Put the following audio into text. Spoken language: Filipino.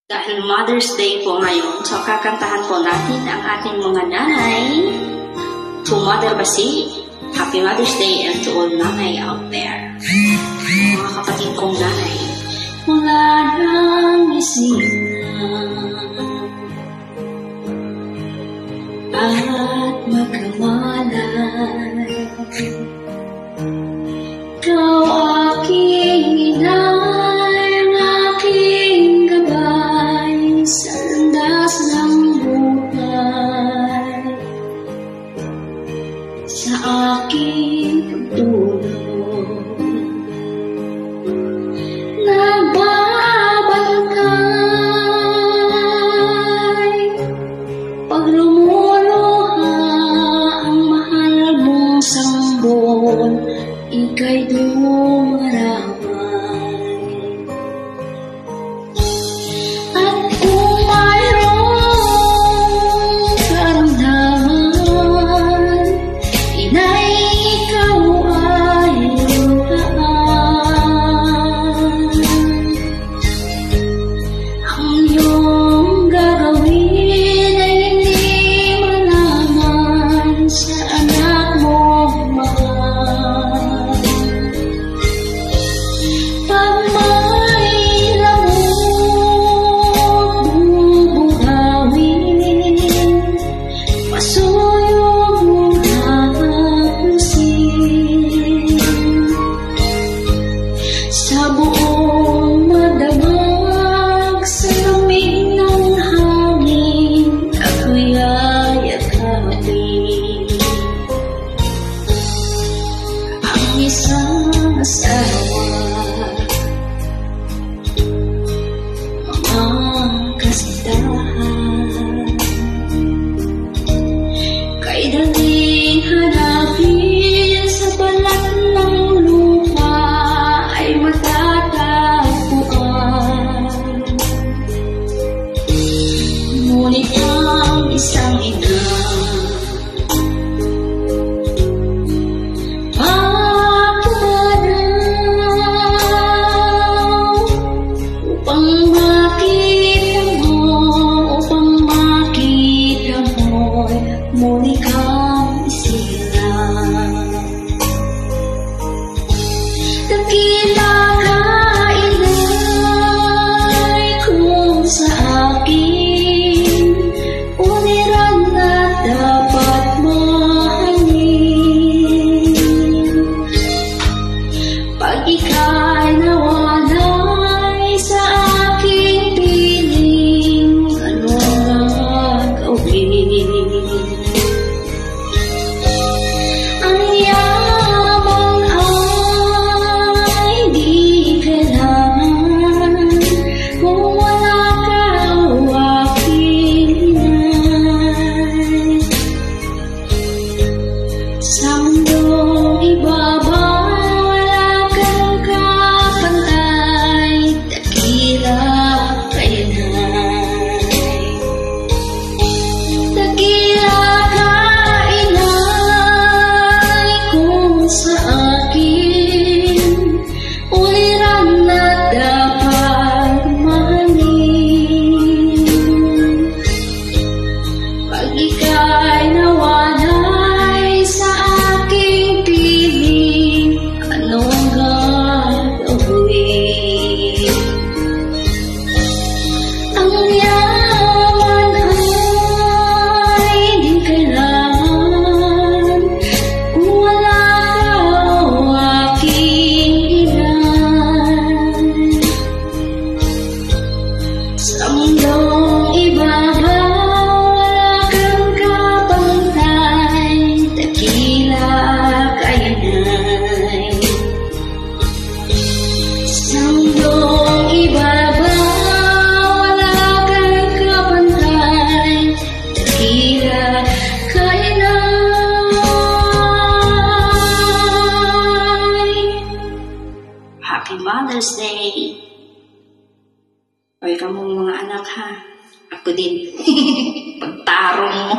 Dahil Mother's Day po ngayon, so kakantahan po natin ang ating mga nanay. To Mother Basi, Happy Mother's Day, and to all nanay out there. Mga kapatid kong nanay, wala nang isipan at magkamalay. Ikaw aking inay, ang aking gabay sa landas ng buhay, sa aking pagtulog nagbabangkay. Pag lumuluha ang mahal mong sanggol, ika'y dumaramay. At kung mayroong karamdaman, inay, ikaw ay luhaan. Ang iyong gagawin ay hindi malaman sa anak mong mahal. Pag may lamok bubugawin, pasuyog mong hahapusin. Sa buong madamag, sa lamig ng hangin, ako'y ayakapin. Ang isang asawa, mga kasintahan, kay daling hanapin sa balat ng lupa ay matatagpuan. Ngunit ang isang ina, upang makita mo, muli kang isilang. Dakila ka, inay, kung sa akin uniran na dapat mahalin. Pag ika'y nawalay sa aking piling, ano ang gagawin? Ang yaman ay di kailangan kung wala ka o aking inay. Sa mundong ibabaw, wala kang kapantay, dakila ka, inay. Dakila ka, inay, kung sa akin uliran na dapat mahalin. Pag ika'y nawalay sa aking piling, ano ang gagawin? Ang yaman ay di kailangan kung wala ka o aking inay. Sa mundong ibabaw, wala kang kapantay, dakila ka, inay. Sa mundong ibabaw, wala kang kapantay, dakila ka, inay. Happy Mother's Day! Welcome mo mga anak, ha? Ako din. Pagtarong mo.